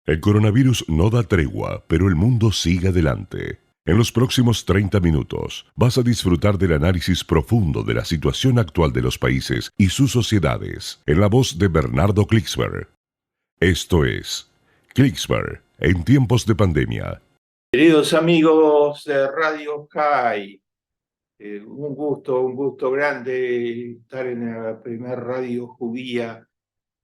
El coronavirus no da tregua, pero el mundo sigue adelante. En los próximos 30 minutos vas a disfrutar del análisis profundo de la situación actual de los países y sus sociedades, en la voz de Bernardo Klicksberg. Esto es Klicksberg en tiempos de pandemia. Queridos amigos de Radio High, un gusto grande estar en la primer radio judía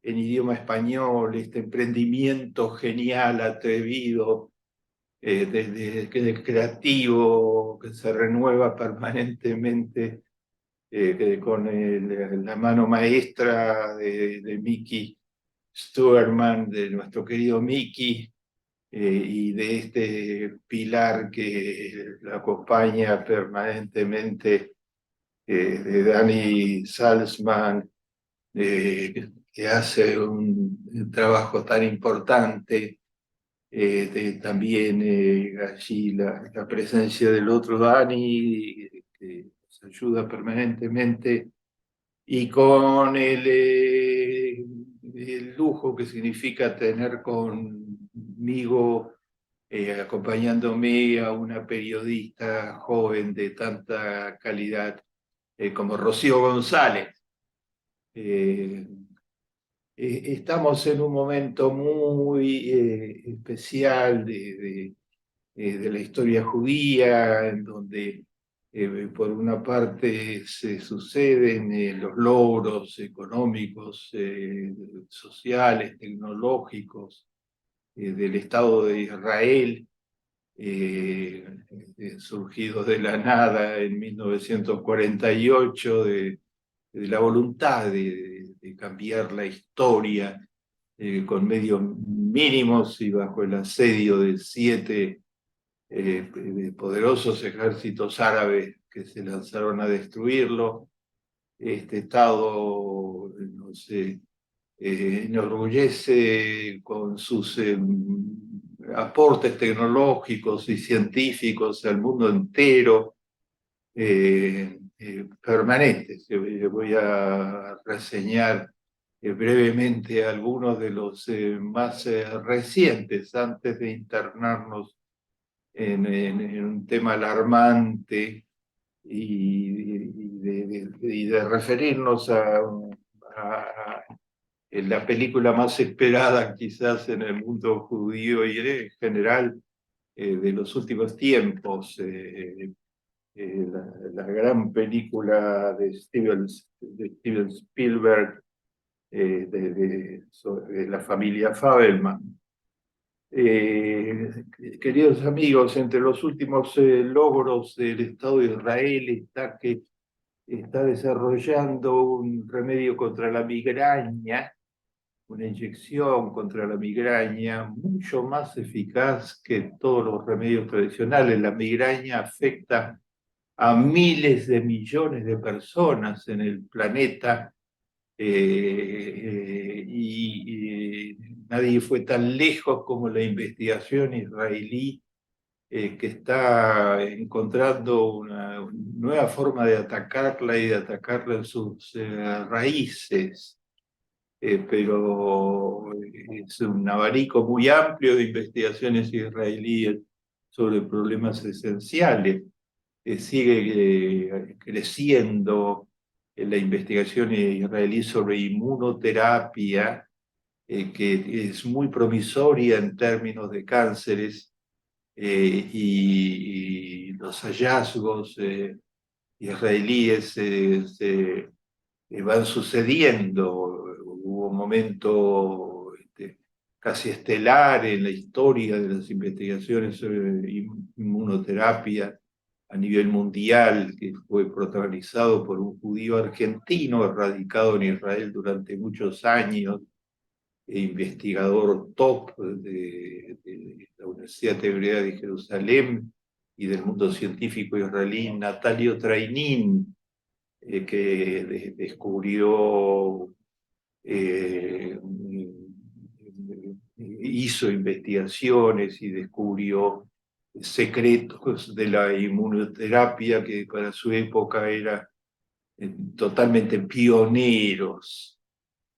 en idioma español, este emprendimiento genial, atrevido, creativo, que se renueva permanentemente, con la mano maestra de Miki Stuerman, de nuestro querido Miki, y de este pilar que la acompaña permanentemente, de Dani Salzman, que hace un trabajo tan importante, también allí la presencia del otro Dani, que nos ayuda permanentemente, y con el lujo que significa tener conmigo, acompañándome, a una periodista joven de tanta calidad como Rocío González. Estamos en un momento muy especial de la historia judía, en donde por una parte se suceden los logros económicos, sociales, tecnológicos del Estado de Israel, surgidos de la nada en 1948, de la voluntad de cambiar la historia, con medios mínimos y bajo el asedio de 7 poderosos ejércitos árabes que se lanzaron a destruirlo. Este Estado nos enorgullece con sus aportes tecnológicos y científicos al mundo entero, permanentes. Voy a reseñar brevemente algunos de los más recientes, antes de internarnos en un tema alarmante y de referirnos a la película más esperada quizás en el mundo judío y en general de los últimos tiempos, la gran película de Steven Spielberg, sobre la familia Fabelman. Queridos amigos, entre los últimos logros del Estado de Israel está que está desarrollando un remedio contra la migraña, una inyección contra la migraña mucho más eficaz que todos los remedios tradicionales. La migraña afecta a miles de millones de personas en el planeta, y nadie fue tan lejos como la investigación israelí, que está encontrando una nueva forma de atacarla y de atacarla en sus raíces. Pero es un abanico muy amplio de investigaciones israelíes sobre problemas esenciales. Sigue creciendo la investigación israelí sobre inmunoterapia, que es muy promisoria en términos de cánceres, y los hallazgos israelíes se van sucediendo. Hubo un momento casi estelar en la historia de las investigaciones sobre inmunoterapia a nivel mundial, que fue protagonizado por un judío argentino radicado en Israel durante muchos años, investigador top de la Universidad Hebrea de Jerusalén y del mundo científico israelí, Natalio Trainin, que descubrió, hizo investigaciones y descubrió secretos de la inmunoterapia, que para su época era totalmente pioneros.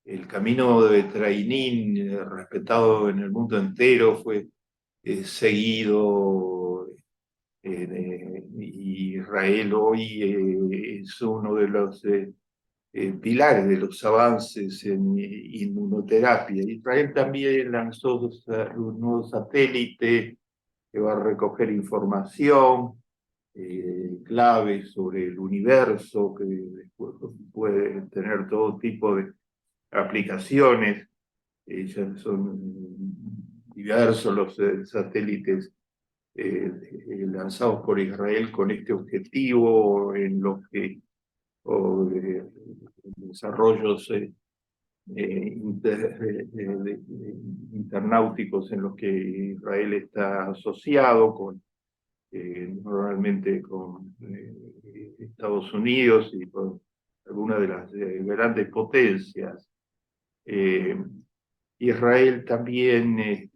El camino de Trainin, respetado en el mundo entero, fue seguido. Y Israel hoy es uno de los pilares de los avances en inmunoterapia. Israel también lanzó un nuevo satélite que va a recoger información clave sobre el universo, que después puede tener todo tipo de aplicaciones. Ya son diversos los satélites lanzados por Israel con este objetivo, en los que desarrollos internáuticos en los que Israel está asociado normalmente con Estados Unidos y con algunas de las grandes potencias. Israel también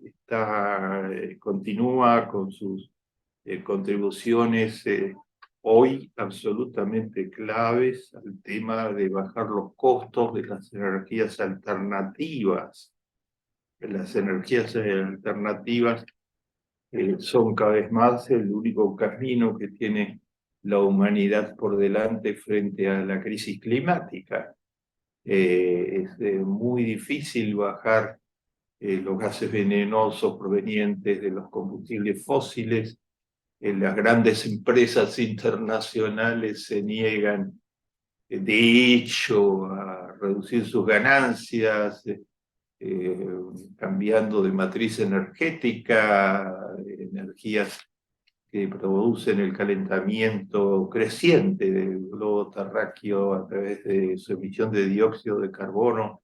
continúa con sus contribuciones hoy absolutamente claves al tema de bajar los costos de las energías alternativas. Las energías alternativas son cada vez más el único camino que tiene la humanidad por delante frente a la crisis climática. Es muy difícil bajar los gases venenosos provenientes de los combustibles fósiles. Las grandes empresas internacionales se niegan, de hecho, a reducir sus ganancias, cambiando de matriz energética, energías que producen el calentamiento creciente del globo terráqueo a través de su emisión de dióxido de carbono,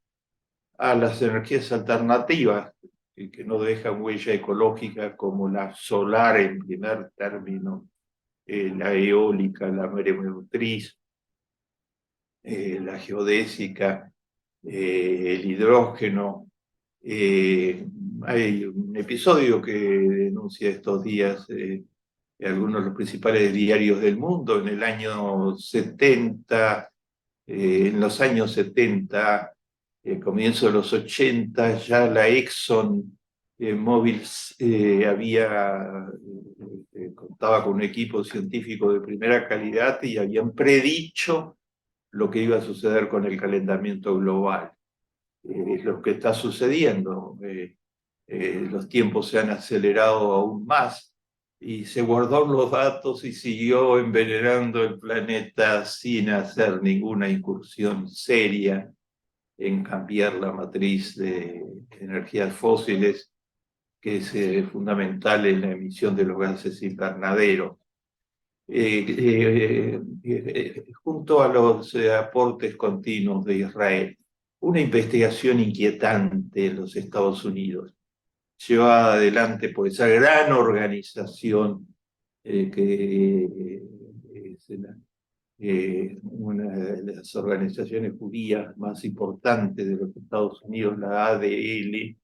a las energías alternativas que no dejan huella ecológica, como la solar en primer término, la eólica, la maremotriz, la geodésica, el hidrógeno. Hay un episodio que denuncia estos días algunos de los principales diarios del mundo. En el año 70, en los años 70, comienzo de los 80, ya la Exxon Mobil contaba con un equipo científico de primera calidad y habían predicho lo que iba a suceder con el calentamiento global. Es lo que está sucediendo. Los tiempos se han acelerado aún más y se guardó los datos y siguió envenenando el planeta sin hacer ninguna incursión seria en cambiar la matriz de energías fósiles, que es fundamental en la emisión de los gases invernaderos. Junto a los aportes continuos de Israel, una investigación inquietante en los Estados Unidos, llevada adelante por esa gran organización que es una de las organizaciones judías más importantes de los Estados Unidos, la ADL,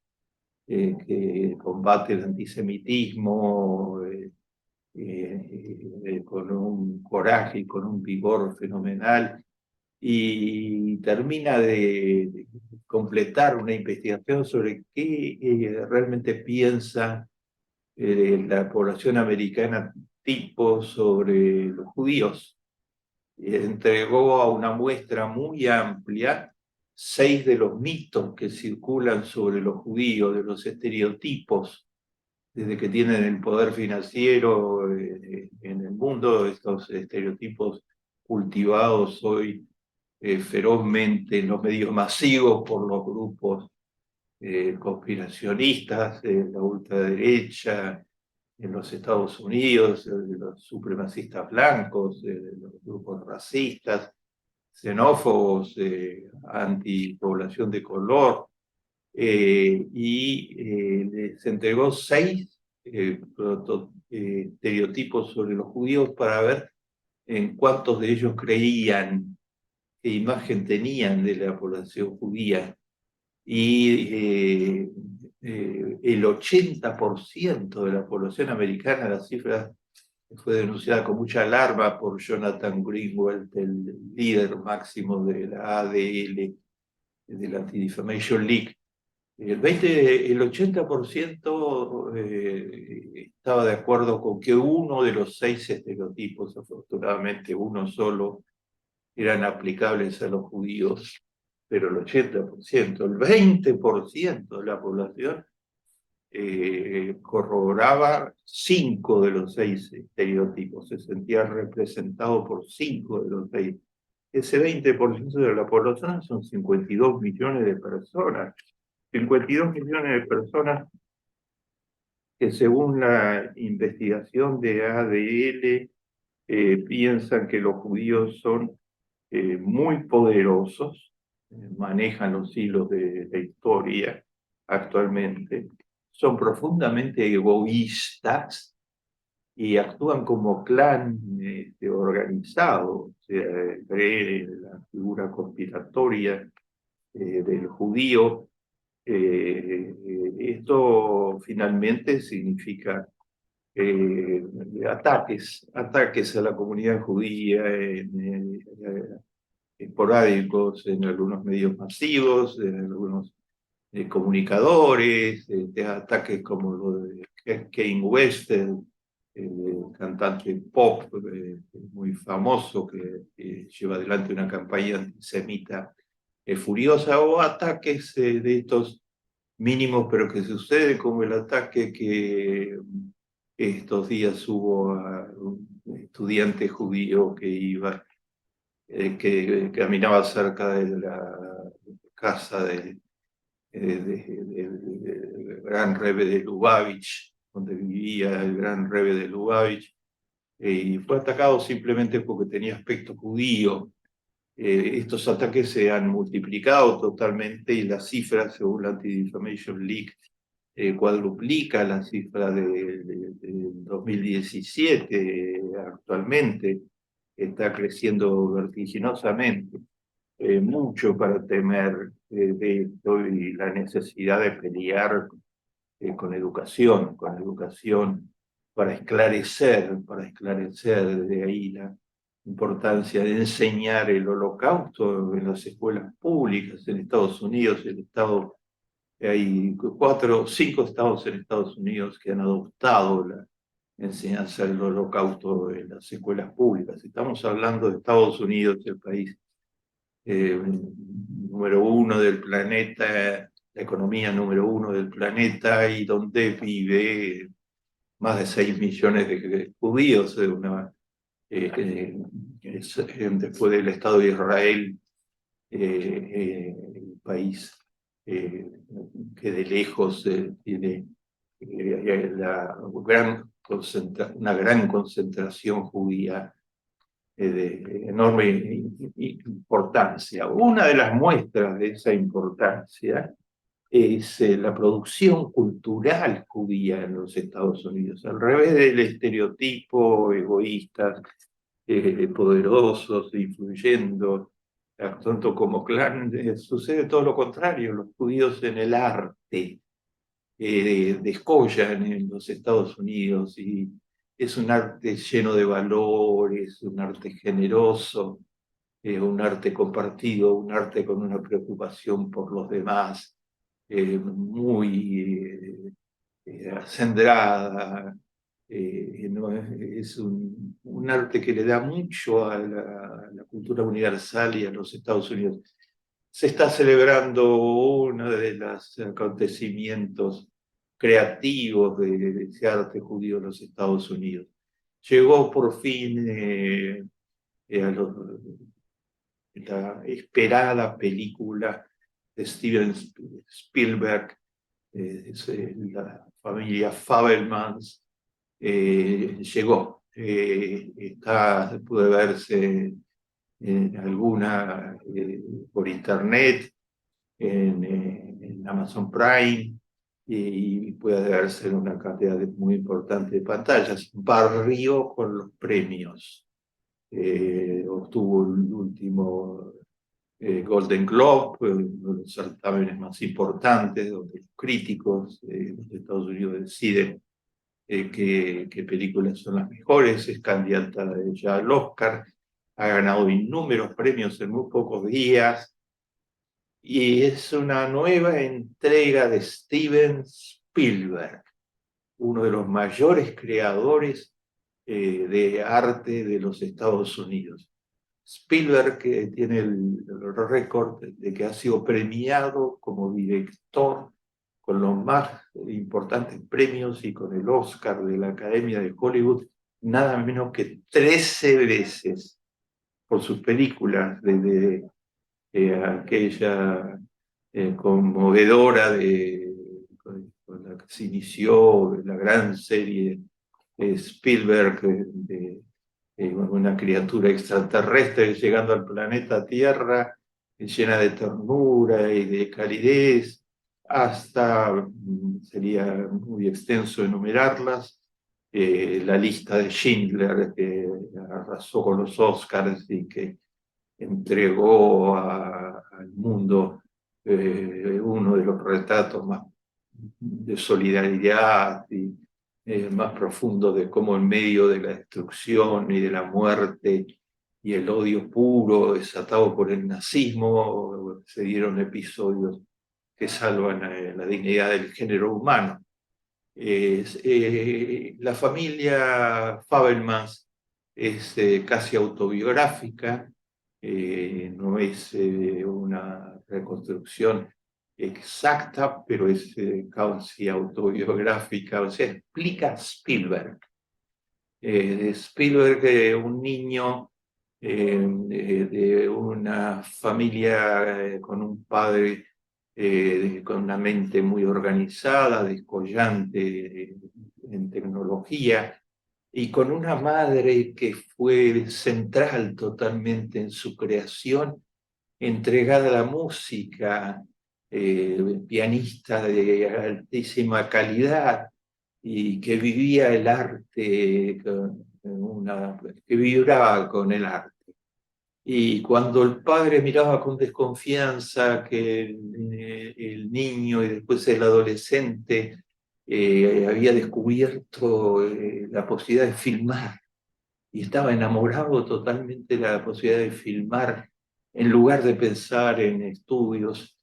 que combate el antisemitismo con un coraje y con un vigor fenomenal, y termina de completar una investigación sobre qué realmente piensa la población americana tipo sobre los judíos. Entregó a una muestra muy amplia 6 de los mitos que circulan sobre los judíos, de los estereotipos, desde que tienen el poder financiero en el mundo, estos estereotipos cultivados hoy ferozmente en los medios masivos por los grupos conspiracionistas de la ultraderecha en los Estados Unidos, de los supremacistas blancos, de los grupos racistas, xenófobos, antipoblación de color, y les entregó 6 estereotipos sobre los judíos para ver en cuántos de ellos creían, qué imagen tenían de la población judía. Y el 80% de la población americana, la cifra fue denunciada con mucha alarma por Jonathan Greenwald, el líder máximo de la ADL, del Anti-Defamation League. El 80% estaba de acuerdo con que uno de los 6 estereotipos, afortunadamente uno solo, eran aplicables a los judíos, pero el 80%, el 20% de la población corroboraba 5 de los 6 estereotipos, se sentía representado por 5 de los 6. Ese 20% de la población son 52 millones de personas. 52 millones de personas que según la investigación de ADL piensan que los judíos son muy poderosos, manejan los hilos de la historia actualmente, son profundamente egoístas y actúan como clan organizado, o sea, creen en la figura conspiratoria del judío. Esto finalmente significa ataques a la comunidad judía esporádicos en algunos medios masivos, en algunos comunicadores, ataques como lo de Kanye West, el cantante pop muy famoso que lleva adelante una campaña antisemita furiosa, o ataques de estos mínimos, pero que sucede, como el ataque que estos días hubo a un estudiante judío que iba, que caminaba cerca de la casa del gran Rebbe de Lubavitch, donde vivía el gran Rebbe de Lubavitch, y fue atacado simplemente porque tenía aspecto judío. Estos ataques se han multiplicado totalmente y las cifras, según la Anti-Defamation League, cuadruplica la cifra del 2017 actualmente, está creciendo vertiginosamente. Mucho para temer de esto y la necesidad de pelear con educación para esclarecer de ahí la importancia de enseñar el holocausto en las escuelas públicas en Estados Unidos. Hay 4 o 5 estados en Estados Unidos que han adoptado la enseñanza del holocausto en las escuelas públicas. Estamos hablando de Estados Unidos, el país número 1 del planeta, la economía número 1 del planeta, y donde vive más de 6 millones de judíos, después del Estado de Israel, el país que de lejos tiene una gran concentración judía de enorme importancia. Una de las muestras de esa importancia es la producción cultural judía en los Estados Unidos, al revés del estereotipo egoísta, poderosos, influyendo, tanto como clan, sucede todo lo contrario. Los judíos en el arte descollan en los Estados Unidos, y es un arte lleno de valores, un arte generoso, un arte compartido, un arte con una preocupación por los demás, muy acendrada. No, es un arte que le da mucho a la cultura universal y a los Estados Unidos. Se está celebrando uno de los acontecimientos creativos de ese arte judío en los Estados Unidos. Llegó por fin a la esperada película de Steven Spielberg, la familia Fabelmans, llegó. Puede verse alguna por internet, en Amazon Prime, y puede verse en una cantidad muy importante de pantallas. Barrió con los premios. Obtuvo el último Golden Globe, uno de los certámenes más importantes, donde los críticos de los Estados Unidos deciden qué películas son las mejores. Es candidata ya al Oscar, ha ganado innumerables premios en muy pocos días. y es una nueva entrega de Steven Spielberg, uno de los mayores creadores de arte de los Estados Unidos. Spielberg, que tiene el récord de que ha sido premiado como director con los más importantes premios y con el Oscar de la Academia de Hollywood, nada menos que 13 veces por sus películas, desde aquella conmovedora con la que se inició la gran serie Spielberg una criatura extraterrestre llegando al planeta Tierra, llena de ternura y de calidez, hasta, sería muy extenso enumerarlas, la lista de Schindler, que arrasó con los Oscars y que entregó al mundo uno de los retratos más de solidaridad y más profundo de cómo en medio de la destrucción y de la muerte y el odio puro desatado por el nazismo se dieron episodios que salvan la dignidad del género humano. La familia Fabelmans es casi autobiográfica, no es una reconstrucción exacta, pero es casi autobiográfica, o sea, explica Spielberg. Spielberg, un niño de una familia con un padre con una mente muy organizada, descollante en tecnología, y con una madre que fue central totalmente en su creación, entregada a la música, pianista de altísima calidad y que vivía el arte, que vibraba con el arte. Y cuando el padre miraba con desconfianza que el niño y después el adolescente había descubierto la posibilidad de filmar y estaba enamorado totalmente de la posibilidad de filmar en lugar de pensar en estudios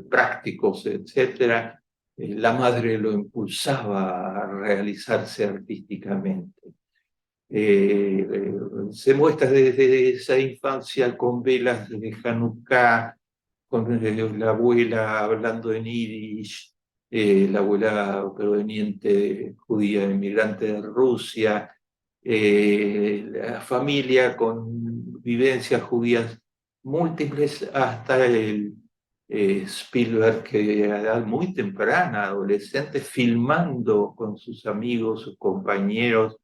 prácticos, etcétera, la madre lo impulsaba a realizarse artísticamente. Se muestra desde esa infancia con velas de Hanukkah, con la abuela hablando en Yiddish, la abuela proveniente judía, inmigrante de Rusia, la familia con vivencias judías múltiples, hasta el Spielberg, que a edad muy temprana, adolescente, filmando con sus amigos, sus compañeros,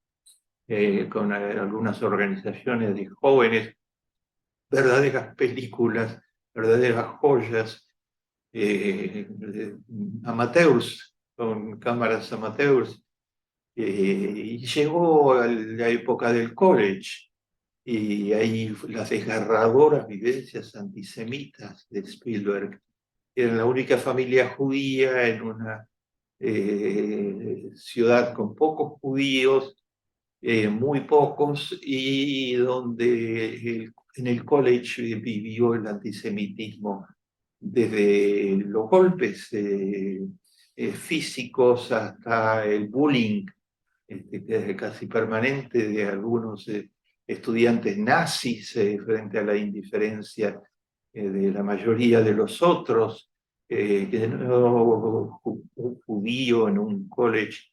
con algunas organizaciones de jóvenes, verdaderas películas, verdaderas joyas, amateurs, con cámaras amateurs, y llegó a la época del college, y ahí las desgarradoras vivencias antisemitas de Spielberg. Era la única familia judía en una ciudad con pocos judíos, muy pocos, y donde en el college vivió el antisemitismo desde los golpes físicos hasta el bullying casi permanente de algunos estudiantes nazis frente a la indiferencia de la mayoría de los otros, que no judío en un college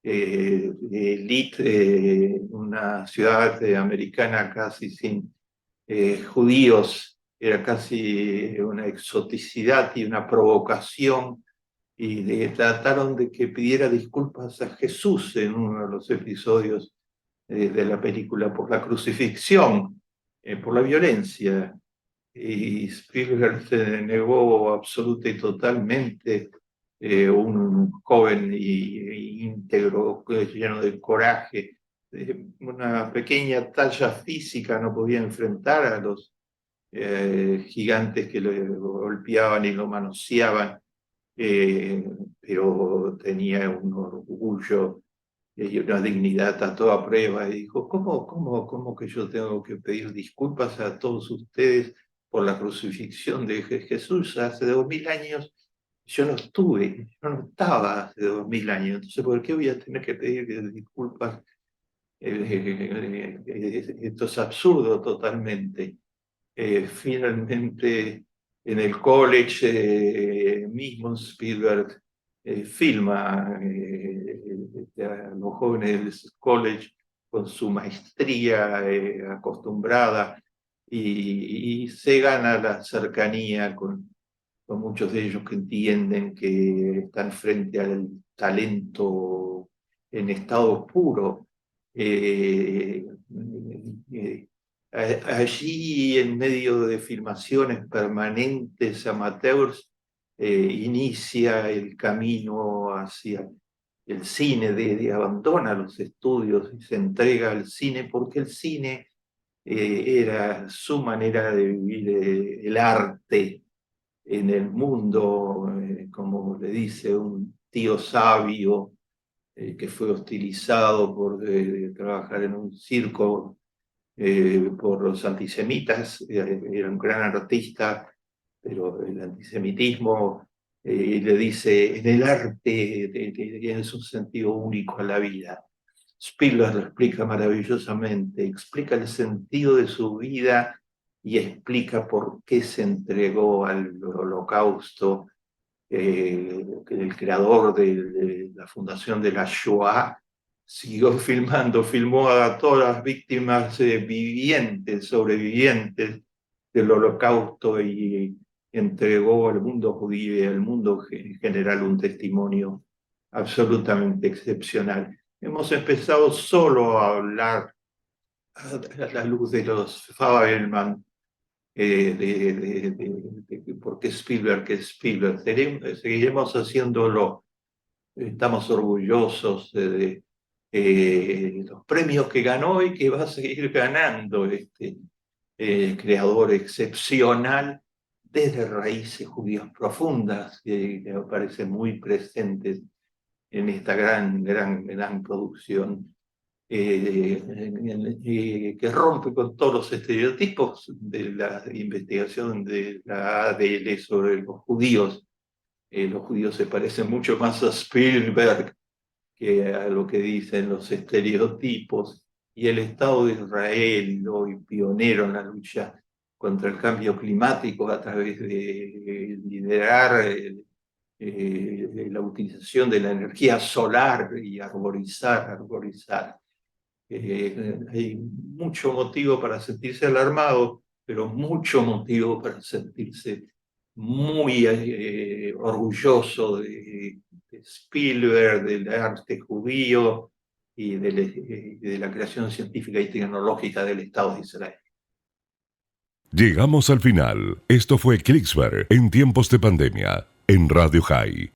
de elite, una ciudad americana casi sin judíos, era casi una exoticidad y una provocación, y trataron de que pidiera disculpas a Jesús en uno de los episodios de la película por la crucifixión, por la violencia. Y Spielberg se negó absoluta y totalmente, un joven y íntegro, lleno de coraje, una pequeña talla física no podía enfrentar a los gigantes que lo golpeaban y lo manoseaban, pero tenía un orgullo y una dignidad a toda prueba, y dijo, ¿cómo que yo tengo que pedir disculpas a todos ustedes por la crucifixión de Jesús hace 2000 años. Yo no estuve, yo no estaba hace 2000 años, entonces ¿por qué voy a tener que pedir disculpas? Esto es absurdo totalmente. Finalmente, en el college mismo Spielberg filma a los jóvenes del college con su maestría acostumbrada y se gana la cercanía con muchos de ellos que entienden que están frente al talento en estado puro. Eh, eh, Allí, en medio de filmaciones permanentes, amateurs, inicia el camino hacia el cine, abandona los estudios y se entrega al cine, porque el cine era su manera de vivir el arte en el mundo, como le dice un tío sabio que fue hostilizado por trabajar en un circo por los antisemitas. Era un gran artista, pero el antisemitismo le dice, en el arte tienes un sentido único a la vida. Spielberg lo explica maravillosamente, explica el sentido de su vida y explica por qué se entregó al holocausto. El creador de la fundación de la Shoah siguió filmando, filmó a todas las víctimas vivientes, sobrevivientes del holocausto, y entregó al mundo judío y al mundo en general un testimonio absolutamente excepcional. Hemos empezado solo a hablar a la luz de los Fabelman, por qué Spielberg es Spielberg. Seguiremos haciéndolo. Estamos orgullosos de los premios que ganó y que va a seguir ganando este creador excepcional desde raíces judías profundas que aparecen muy presentes en esta gran producción, que rompe con todos los estereotipos de la investigación de la ADL sobre los judíos. Los judíos se parecen mucho más a Spielberg que a lo que dicen los estereotipos, y el Estado de Israel, hoy pionero en la lucha contra el cambio climático a través de liderar la utilización de la energía solar y arborizar. Hay mucho motivo para sentirse alarmado, pero mucho motivo para sentirse muy orgulloso de Spielberg, del arte judío y de la creación científica y tecnológica del Estado de Israel. Llegamos al final. Esto fue Klicksberg en tiempos de pandemia, en Radio High.